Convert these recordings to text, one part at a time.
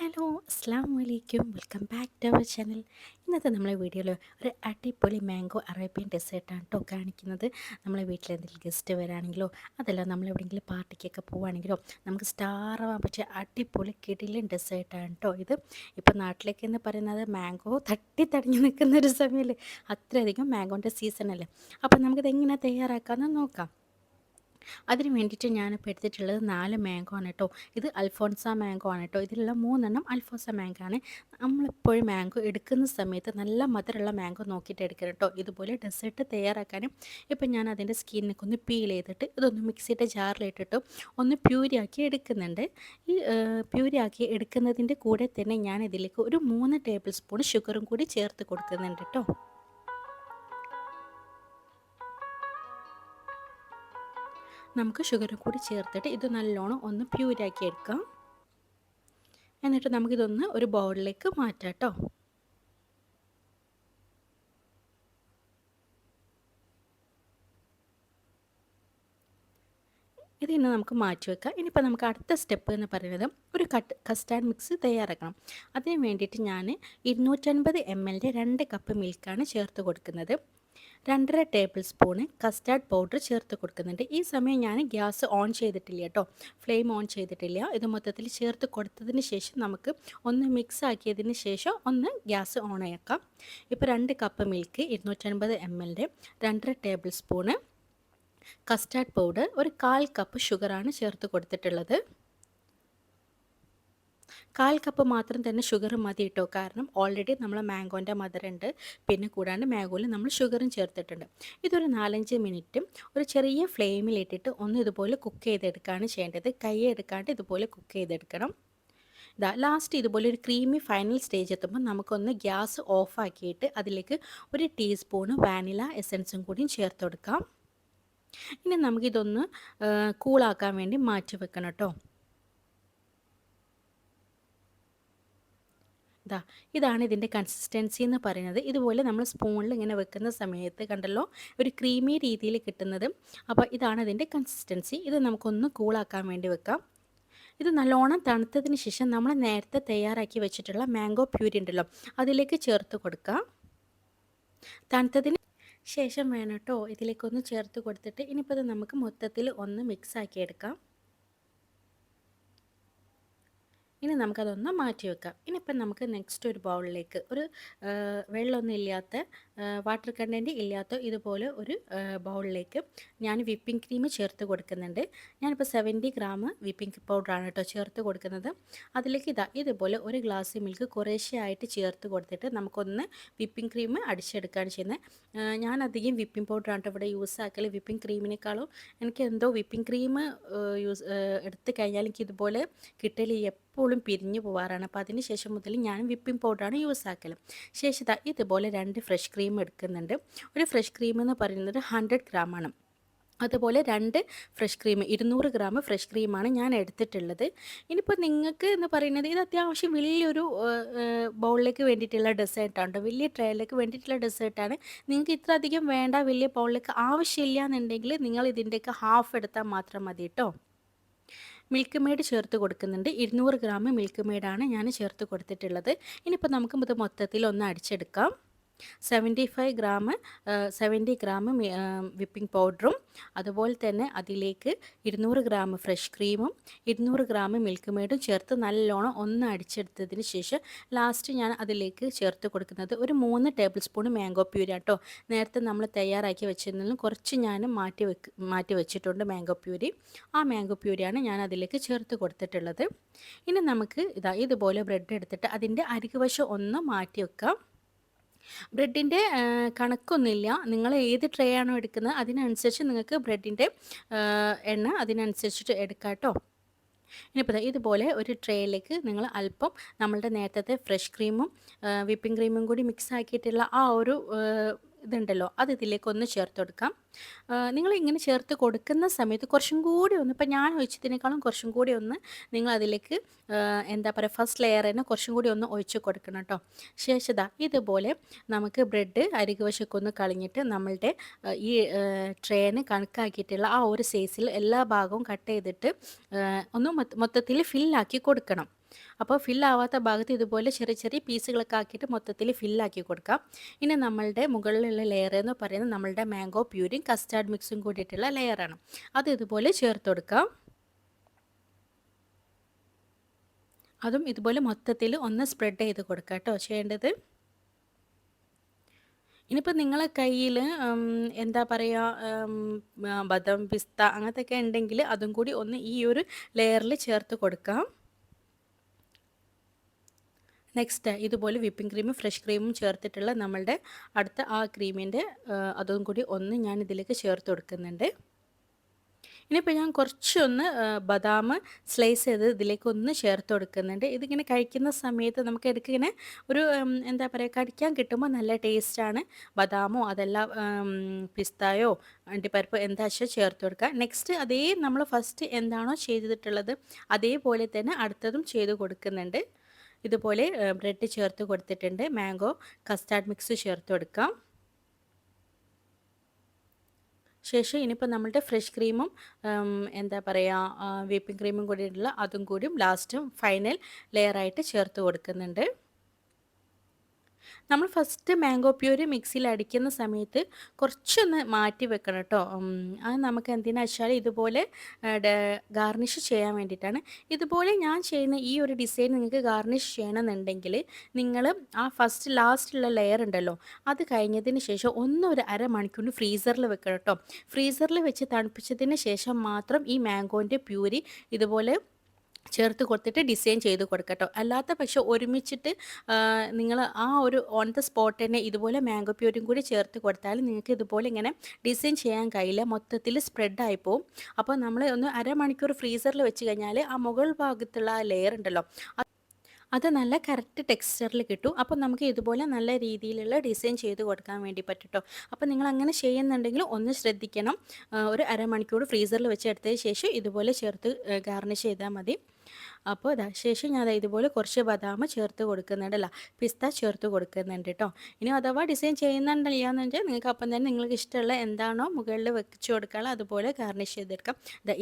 Hello അസ്സാം വലൈക്കും welcome back to our channel. ഇന്നത്തെ നമ്മളെ വീഡിയോയിൽ ഒരു അടിപൊളി മാംഗോ അറേബ്യൻ ഡെസേർട്ടാണ് കേട്ടോ കാണിക്കുന്നത്. നമ്മളെ വീട്ടിൽ എന്തെങ്കിലും ഗസ്റ്റ് വരാണെങ്കിലോ അതല്ല നമ്മളെവിടെയെങ്കിലും പാർട്ടിക്കൊക്കെ പോവുകയാണെങ്കിലോ നമുക്ക് സ്റ്റാറാവാൻ പറ്റിയ അടിപൊളി കിടിലൻ ഡെസേർട്ടാണ് കേട്ടോ ഇത്. ഇപ്പോൾ നാട്ടിലേക്ക് എന്ന് പറയുന്നത് മാംഗോ തട്ടി തടഞ്ഞു നിൽക്കുന്ന ഒരു സമയമല്ലേ, അത്രയധികം മാംഗോൻ്റെ സീസണല്ലേ. അപ്പോൾ നമുക്കിത് എങ്ങനെ തയ്യാറാക്കാമെന്ന് നോക്കാം. അതിന് വേണ്ടിയിട്ട് ഞാനിപ്പോൾ എടുത്തിട്ടുള്ളത് 4 മാംഗോ ആണ് കേട്ടോ. ഇത് അൽഫോൺസ മാംഗോ ആണ് കേട്ടോ. ഇതിലുള്ള 3 അൽഫോൺസ മാംഗോ ആണ്. നമ്മളെപ്പോഴും മാംഗോ എടുക്കുന്ന സമയത്ത് നല്ല മധുരമുള്ള മാംഗോ നോക്കിയിട്ട് എടുക്കണം കേട്ടോ. ഇതുപോലെ ഡെസേർട്ട് തയ്യാറാക്കാനും ഇപ്പം ഞാൻ അതിൻ്റെ സ്കിന്നൊക്കെ ഒന്ന് പീൽ ചെയ്തിട്ട് ഇതൊന്ന് മിക്സിയുടെ ജാറിലിട്ടിട്ട് ഒന്ന് പ്യൂരിയാക്കി എടുക്കുന്നുണ്ട്. ഈ പ്യൂരിയാക്കി എടുക്കുന്നതിൻ്റെ കൂടെ തന്നെ ഞാൻ ഇതിലേക്ക് ഒരു 3 ടേബിൾ സ്പൂൺ ഷുഗറും കൂടി ചേർത്ത് കൊടുക്കുന്നുണ്ട് കേട്ടോ. നമുക്ക് ഷുഗർ കൂടി ചേർത്തിട്ട് ഇത് നല്ലോണം ഒന്ന് പ്യൂരാക്കി എടുക്കാം. എന്നിട്ട് നമുക്കിതൊന്ന് ഒരു ബൗളിലേക്ക് മാറ്റാം കേട്ടോ. ഇതിന്ന് നമുക്ക് മാറ്റി വെക്കാം. ഇനിയിപ്പോൾ നമുക്ക് അടുത്ത സ്റ്റെപ്പ് എന്ന് പറയുന്നത് ഒരു കസ്റ്റാർഡ് മിക്സ് തയ്യാറാക്കണം. അതിന് വേണ്ടിയിട്ട് ഞാൻ 250 ml 2 കപ്പ് മിൽക്കാണ് ചേർത്ത് കൊടുക്കുന്നത്. 2.5 ടേബിൾ സ്പൂണ് കസ്റ്റാർഡ് പൗഡർ ചേർത്ത് കൊടുക്കുന്നുണ്ട്. ഈ സമയം ഞാൻ ഗ്യാസ് ഓൺ ചെയ്തിട്ടില്ല കേട്ടോ, ഫ്ലെയിം ഓൺ ചെയ്തിട്ടില്ല. ഇത് മൊത്തത്തിൽ ചേർത്ത് കൊടുത്തതിന് ശേഷം നമുക്ക് ഒന്ന് മിക്സ് ആക്കിയതിന് ശേഷം ഒന്ന് ഗ്യാസ് ഓൺ ആക്കാം. ഇപ്പോൾ 2 cup milk 250 ml 2.5 table spoon custard powder, ഒരു 1/4 കപ്പ് ഷുഗറാണ് ചേർത്ത് കൊടുത്തിട്ടുള്ളത്. 1/4 കപ്പ് മാത്രം തന്നെ ഷുഗർ മതി കേട്ടോ, കാരണം ഓൾറെഡി നമ്മൾ മാംഗോൻ്റെ മധുരമുണ്ട്, പിന്നെ കൂടാണ്ട് മാംഗോയിൽ നമ്മൾ ഷുഗറും ചേർത്തിട്ടുണ്ട്. ഇതൊരു 4-5 മിനിറ്റും ഒരു ചെറിയ ഫ്ലെയിമിലിട്ടിട്ട് ഒന്ന് ഇതുപോലെ കുക്ക് ചെയ്തെടുക്കുകയാണ് ചെയ്യേണ്ടത്. കൈ എടുക്കാണ്ട് ഇതുപോലെ കുക്ക് ചെയ്തെടുക്കണം. ഇതാ ലാസ്റ്റ് ഇതുപോലെ ഒരു ക്രീമി ഫൈനൽ സ്റ്റേജ് എത്തുമ്പോൾ നമുക്കൊന്ന് ഗ്യാസ് ഓഫാക്കിയിട്ട് അതിലേക്ക് ഒരു ടീസ്പൂണ് വാനില എസൻസും കൂടിയും ചേർത്ത് കൊടുക്കാം. ഇനി നമുക്കിതൊന്ന് കൂളാക്കാൻ വേണ്ടി മാറ്റി വെക്കണം കേട്ടോ. ഇതാണ് ഇതിൻ്റെ കൺസിസ്റ്റൻസി എന്ന് പറയുന്നത്. ഇതുപോലെ നമ്മൾ സ്പൂണിൽ ഇങ്ങനെ വെക്കുന്ന സമയത്ത് കണ്ടല്ലോ ഒരു ക്രീമി രീതിയിൽ കിട്ടുന്നത്. അപ്പോൾ ഇതാണ് ഇതിൻ്റെ കൺസിസ്റ്റൻസി. ഇത് നമുക്കൊന്ന് കൂളാക്കാൻ വേണ്ടി വെക്കാം. ഇത് നല്ലോണം തണുത്തതിന് ശേഷം നമ്മൾ നേരത്തെ തയ്യാറാക്കി വെച്ചിട്ടുള്ള മാംഗോ പ്യൂരി ഉണ്ടല്ലോ അതിലേക്ക് ചേർത്ത് കൊടുക്കാം. തണുത്തതിന് ശേഷം വേണം കേട്ടോ ഇതിലേക്കൊന്ന് ചേർത്ത് കൊടുത്തിട്ട് ഇനിയിപ്പോൾ ഇത് നമുക്ക് മൊത്തത്തിൽ ഒന്ന് മിക്സ് ആക്കി എടുക്കാം. ഇനി നമുക്കതൊന്ന് മാറ്റി വെക്കാം. ഇനിയിപ്പം നമുക്ക് നെക്സ്റ്റ് ഒരു ബൗളിലേക്ക് ഒരു വെള്ളമൊന്നും ഇല്ലാത്ത വാട്ടർ കണ്ടൻറ്റ് ഇല്ലാത്ത ഇതുപോലെ ഒരു ബൗളിലേക്ക് ഞാൻ വിപ്പിംഗ് ക്രീം ചേർത്ത് കൊടുക്കുന്നുണ്ട്. ഞാനിപ്പോൾ 70 ഗ്രാം വിപ്പിംഗ് പൗഡറാണ് കേട്ടോ ചേർത്ത് കൊടുക്കുന്നത്. അതിലേക്ക് ഇതുപോലെ ഒരു ഗ്ലാസ് മിൽക്ക് കുറേശ്ശെയായിട്ട് ചേർത്ത് കൊടുത്തിട്ട് നമുക്കൊന്ന് വിപ്പിംഗ് ക്രീം അടിച്ചെടുക്കുകയാണ് ചെയ്യുന്നത്. ഞാൻ അധികം വിപ്പിംഗ് പൗഡറാണ് ഇവിടെ യൂസ് ആക്കൽ. വിപ്പിംഗ് ക്രീമിനേക്കാളും എനിക്ക് എന്തോ വിപ്പിംഗ് ക്രീം എടുത്ത് കഴിഞ്ഞാൽ എനിക്ക് ഇതുപോലെ കിട്ടൽ എപ്പോഴും പിരിഞ്ഞു പോകാറാണ്. അപ്പോൾ അതിന് ശേഷം മുതൽ ഞാൻ വിപ്പിംഗ് പൗഡറാണ് യൂസ് ആക്കൽ. ശേഷം ഇതുപോലെ 2 ഫ്രഷ് ക്രീം എടുക്കുന്നുണ്ട്. ഒരു ഫ്രഷ് ക്രീം എന്ന് പറയുന്നത് 100 ഗ്രാമാണ്. അതുപോലെ 2 ഫ്രഷ് ക്രീം 200 ഗ്രാം ഫ്രഷ് ക്രീമാണ് ഞാൻ എടുത്തിട്ടുള്ളത്. ഇനിയിപ്പോൾ നിങ്ങൾക്ക് എന്ന് പറയുന്നത് ഇത് അത്യാവശ്യം വലിയൊരു ബൗളിലേക്ക് വേണ്ടിയിട്ടുള്ള ഡെസേർട്ടാണ്, വലിയ ട്രേയിലേക്ക് വേണ്ടിയിട്ടുള്ള ഡെസേർട്ടാണ്. നിങ്ങൾക്ക് ഇത്ര അധികം വേണ്ട, വലിയ ബൗളിലേക്ക് ആവശ്യമില്ല എന്നുണ്ടെങ്കിൽ നിങ്ങൾ ഇതിൻ്റെയൊക്കെ ഹാഫ് എടുത്താൽ മാത്രം മതി കേട്ടോ. മിൽക്ക് മെയ്ഡ് ചേർത്ത് കൊടുക്കുന്നുണ്ട്. 200 ഗ്രാം മിൽക്ക് മെയ്ഡാണ് ഞാൻ ചേർത്ത് കൊടുത്തിട്ടുള്ളത്. ഇനിയിപ്പോൾ നമുക്ക് ഇത് മൊത്തത്തിൽ ഒന്ന് അടിച്ചെടുക്കാം. 70 ഗ്രാം വിപ്പിംഗ് പൗഡറും അതുപോലെ തന്നെ അതിലേക്ക് 200 ഗ്രാം ഫ്രഷ് ക്രീമും 200 ഗ്രാം മിൽക്ക് മെയ്ഡും ചേർത്ത് നല്ലോണം ഒന്ന് അടിച്ചെടുത്തതിന് ശേഷം ലാസ്റ്റ് ഞാൻ അതിലേക്ക് ചേർത്ത് കൊടുക്കുന്നത് ഒരു 3 ടേബിൾ സ്പൂൺ മാംഗോ പ്യൂരി കേട്ടോ. നേരത്തെ നമ്മൾ തയ്യാറാക്കി വെച്ചിരുന്നതിലും കുറച്ച് ഞാൻ മാറ്റി വെച്ചിട്ടുണ്ട് മാംഗോ പ്യൂരി. ആ മാംഗോ പ്യൂരിയാണ് ഞാൻ അതിലേക്ക് ചേർത്ത് കൊടുത്തിട്ടുള്ളത്. ഇനി നമുക്ക് ഇതുപോലെ ബ്രെഡ് എടുത്തിട്ട് അതിൻ്റെ അരികുവശം ഒന്ന് മാറ്റി വെക്കാം. ബ്രെഡിൻ്റെ കണക്കൊന്നുമില്ല, നിങ്ങൾ ഏത് ട്രേ ആണോ എടുക്കുന്നത് അതിനനുസരിച്ച് നിങ്ങൾക്ക് ബ്രെഡിൻ്റെ എണ്ണ അതിനനുസരിച്ചിട്ട് എടുക്കാം കേട്ടോ. ഇനിയിപ്പോൾ ഇതുപോലെ ഒരു ട്രേയിലേക്ക് നിങ്ങൾ അല്പം നമ്മളുടെ നേരത്തെ ഫ്രഷ് ക്രീമും വിപ്പിംഗ് ക്രീമും കൂടി മിക്സ് ആക്കിയിട്ടുള്ള ആ ഒരു ഇതുണ്ടല്ലോ അത് ഇതിലേക്കൊന്ന് ചേർത്ത് കൊടുക്കാം. നിങ്ങൾ ഇങ്ങനെ ചേർത്ത് കൊടുക്കുന്ന സമയത്ത് കുറച്ചും കൂടി ഒന്ന്, ഇപ്പം ഞാൻ ഒഴിച്ചതിനേക്കാളും കുറച്ചും കൂടി ഒന്ന് നിങ്ങൾ അതിലേക്ക് എന്താ പറയുക ഫസ്റ്റ് ലെയർ തന്നെ കുറച്ചും കൂടി ഒന്ന് ഒഴിച്ച് കൊടുക്കണം കേട്ടോ. ശേഷം ഇതുപോലെ നമുക്ക് ബ്രെഡ് അരികുവശമൊക്കെ ഒന്ന് കളഞ്ഞിട്ട് നമ്മളുടെ ഈ ട്രേന് കണക്കാക്കിയിട്ടുള്ള ആ ഒരു സൈസിൽ എല്ലാ ഭാഗവും കട്ട് ചെയ്തിട്ട് ഒന്ന് മൊത്തത്തിൽ ഫില്ലാക്കി കൊടുക്കണം. അപ്പോൾ ഫില്ലാവാത്ത ഭാഗത്ത് ഇതുപോലെ ചെറിയ ചെറിയ പീസുകളൊക്കെ ആക്കിയിട്ട് മൊത്തത്തിൽ ഫില്ലാക്കി കൊടുക്കാം. ഇനി നമ്മളുടെ മുകളിലുള്ള ലെയർ എന്ന് പറയുന്നത് നമ്മളുടെ മാംഗോ പ്യൂരിയും കസ്റ്റാർഡ് മിക്സും കൂടിയിട്ടുള്ള ലെയറാണ്. അത് ഇതുപോലെ ചേർത്ത് കൊടുക്കാം. അതും ഇതുപോലെ മൊത്തത്തിൽ ഒന്ന് സ്പ്രെഡ് ചെയ്ത് കൊടുക്കാം കേട്ടോ ചെയ്യേണ്ടത്. ഇനിയിപ്പോൾ നിങ്ങളെ കയ്യിൽ എന്താ പറയുക, ബദാം, പിസ്ത അങ്ങനത്തെയൊക്കെ ഉണ്ടെങ്കിൽ അതും കൂടി ഒന്ന് ഈ ഒരു ലെയറിൽ ചേർത്ത് കൊടുക്കാം. നെക്സ്റ്റ് ഇതുപോലെ വിപ്പിംഗ് ക്രീമും ഫ്രഷ് ക്രീമും ചേർത്തിട്ടുള്ള നമ്മളുടെ അടുത്ത ആ ക്രീമിൻ്റെ അതും കൂടി ഒന്ന് ഞാൻ ഇതിലേക്ക് ചേർത്ത് കൊടുക്കുന്നുണ്ട്. ഇനിയിപ്പോൾ ഞാൻ കുറച്ചൊന്ന് ബദാം സ്ലൈസ് ചെയ്ത് ഇതിലേക്കൊന്ന് ചേർത്ത് കൊടുക്കുന്നുണ്ട്. ഇതിങ്ങനെ കഴിക്കുന്ന സമയത്ത് നമുക്ക് ഇടയ്ക്കിങ്ങനെ ഒരു എന്താ പറയുക, കടിക്കാൻ കിട്ടുമ്പോൾ നല്ല ടേസ്റ്റാണ്. ബദാമോ അതല്ല പിസ്തായോ അണ്ടിപ്പരിപ്പ് എന്താ വെച്ചാൽ ചേർത്ത് കൊടുക്കുക. നെക്സ്റ്റ് അതേ നമ്മൾ ഫസ്റ്റ് എന്താണോ ചെയ്തിട്ടുള്ളത് അതേപോലെ തന്നെ അടുത്തതും ചെയ്ത് കൊടുക്കുന്നുണ്ട്. ഇതുപോലെ ബ്രെഡ് ചേർത്ത് കൊടുത്തിട്ടുണ്ട്. മാംഗോ കസ്റ്റാർഡ് മിക്സ് ചേർത്ത് കൊടുക്കാം. ശേഷം ഇനിയിപ്പോൾ നമ്മളുടെ ഫ്രഷ് ക്രീമും എന്താ പറയുക, വിപ്പിംഗ് ക്രീമും കൂടിയിട്ടുള്ള അതും കൂടിയും ലാസ്റ്റും ഫൈനൽ ലെയറായിട്ട് ചേർത്ത് കൊടുക്കുന്നുണ്ട്. നമ്മൾ ഫസ്റ്റ് മാംഗോ പ്യൂരി മിക്സിയിൽ അടിക്കുന്ന സമയത്ത് കുറച്ചൊന്ന് മാറ്റി വെക്കണം കേട്ടോ. അത് നമുക്ക് എന്തിനാ വെച്ചാൽ ഇതുപോലെ ഗാർണിഷ് ചെയ്യാൻ വേണ്ടിയിട്ടാണ്. ഇതുപോലെ ഞാൻ ചെയ്യുന്ന ഈ ഒരു ഡിസൈൻ നിങ്ങൾക്ക് ഗാർണിഷ് ചെയ്യണമെന്നുണ്ടെങ്കിൽ നിങ്ങൾ ആ ഫസ്റ്റ് ലാസ്റ്റുള്ള ലെയർ ഉണ്ടല്ലോ, അത് കഴിഞ്ഞതിന് ശേഷം ഒരു അരമണിക്കൂറിന് ഫ്രീസറിൽ വെക്കണം കേട്ടോ. ഫ്രീസറിൽ വെച്ച് തണുപ്പിച്ചതിന് ശേഷം മാത്രം ഈ മാംഗോൻ്റെ പ്യൂരി ഇതുപോലെ ചേർത്ത് കൊടുത്തിട്ട് ഡിസൈൻ ചെയ്ത് കൊടുക്കട്ടോ. അല്ലാത്ത പക്ഷെ ഒരുമിച്ചിട്ട് നിങ്ങൾ ആ ഒരു ഓൺ ദ സ്പോട്ട് തന്നെ ഇതുപോലെ മാംഗോ പ്യൂരിയും കൂടി ചേർത്ത് കൊടുത്താൽ നിങ്ങൾക്ക് ഇതുപോലെ ഇങ്ങനെ ഡിസൈൻ ചെയ്യാൻ കഴിയില്ല, മൊത്തത്തിൽ സ്പ്രെഡായി പോവും. അപ്പോൾ നമ്മൾ ഒന്ന് അരമണിക്കൂർ ഫ്രീസറിൽ വെച്ച് കഴിഞ്ഞാൽ ആ മുകൾ ഭാഗത്തുള്ള ആ ലെയർ ഉണ്ടല്ലോ അത് നല്ല കറക്റ്റ് ടെക്സ്ചറിൽ കിട്ടും. അപ്പോൾ നമുക്ക് ഇതുപോലെ നല്ല രീതിയിലുള്ള ഡിസൈൻ ചെയ്ത് കൊടുക്കാൻ വേണ്ടി പറ്റും കേട്ടോ. അപ്പോൾ നിങ്ങൾ അങ്ങനെ ചെയ്യുന്നുണ്ടെങ്കിൽ ഒന്ന് ശ്രദ്ധിക്കണം. ഒരു അരമണിക്കൂർ ഫ്രീസറിൽ വെച്ച് എടുത്തതിന് ശേഷം ഇതുപോലെ ചേർത്ത് ഗാർണിഷ് ചെയ്താൽ മതി. അപ്പോൾ ശേഷം ഞാൻ ഇതുപോലെ കുറച്ച് ബദാം ചേർത്ത് കൊടുക്കുന്നുണ്ടല്ല, പിസ്ത ചേർത്ത് കൊടുക്കുന്നുണ്ട് കേട്ടോ. ഇനി അഥവാ ഡിസൈൻ ചെയ്യുന്നുണ്ടല്ലാന്ന് വെച്ചാൽ നിങ്ങൾക്ക് അപ്പം തന്നെ നിങ്ങൾക്ക് ഇഷ്ടമുള്ള എന്താണോ മുകളിൽ വെച്ച് കൊടുക്കാനുള്ള അതുപോലെ ഗാർണിഷ് ചെയ്തെടുക്കാം.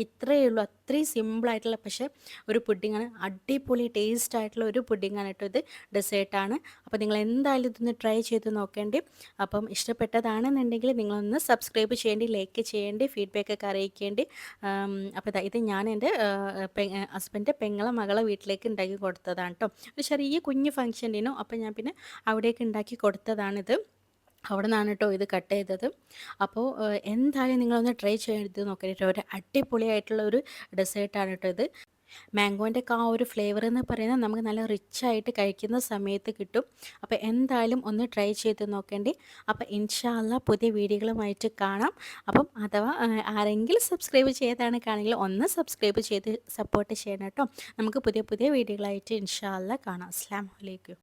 ഇത്രയേ ഉള്ളൂ, അത്രയും സിമ്പിളായിട്ടുള്ള പക്ഷേ ഒരു പുഡിങ്ങാണ്. അടിപൊളി ടേസ്റ്റ് ആയിട്ടുള്ള ഒരു പുഡിങ്ങാണ് കേട്ടോ ഇത്, ഡെസേർട്ടാണ്. അപ്പോൾ നിങ്ങൾ എന്തായാലും ഇതൊന്ന് ട്രൈ ചെയ്ത് നോക്കേണ്ടി. അപ്പം ഇഷ്ടപ്പെട്ടതാണെന്നുണ്ടെങ്കിൽ നിങ്ങളൊന്ന് സബ്സ്ക്രൈബ് ചെയ്യേണ്ടി, ലൈക്ക് ചെയ്യേണ്ടി, ഫീഡ്ബാക്കൊക്കെ അറിയിക്കേണ്ടി. അപ്പോൾ ഇത് ഞാൻ എൻ്റെ ഹസ്ബൻഡ് പെങ്ങളെ മകളെ വീട്ടിലേക്ക് ഉണ്ടാക്കി കൊടുത്തതാണ് കേട്ടോ. ഒരു ചെറിയ കുഞ്ഞ് ഫംഗ്ഷനിനോ അപ്പോൾ ഞാൻ പിന്നെ അവിടേക്ക് ഉണ്ടാക്കി കൊടുത്തതാണിത്. അവിടെ നിന്നാണ് കേട്ടോ ഇത് കട്ട് ചെയ്തത്. അപ്പോൾ എന്തായാലും നിങ്ങളൊന്ന് ട്രൈ ചെയ്ത് നോക്കിയിട്ട് ഒരു അടിപൊളിയായിട്ടുള്ള ഒരു ഡെസേർട്ടാണ് കേട്ടോ ഇത്. മാംഗോൻ്റെ ഒക്കെ ആ ഒരു ഫ്ലേവർ എന്ന് പറയുന്നത് നമുക്ക് നല്ല റിച്ചായിട്ട് കഴിക്കുന്ന സമയത്ത് കിട്ടും. അപ്പോൾ എന്തായാലും ഒന്ന് ട്രൈ ചെയ്ത് നോക്കേണ്ടി. അപ്പോൾ ഇൻഷാ അല്ലാ പുതിയ വീഡിയോകളുമായിട്ട് കാണാം. അപ്പം അഥവാ ആരെങ്കിലും സബ്സ്ക്രൈബ് ചെയ്താണ് കാണെങ്കിൽ ഒന്ന് സബ്സ്ക്രൈബ് ചെയ്ത് സപ്പോർട്ട് ചെയ്യണം കേട്ടോ. നമുക്ക് പുതിയ പുതിയ വീഡിയോകളായിട്ട് ഇൻഷാ അല്ലാ കാണാം. അസ്സലാമു അലൈക്കും.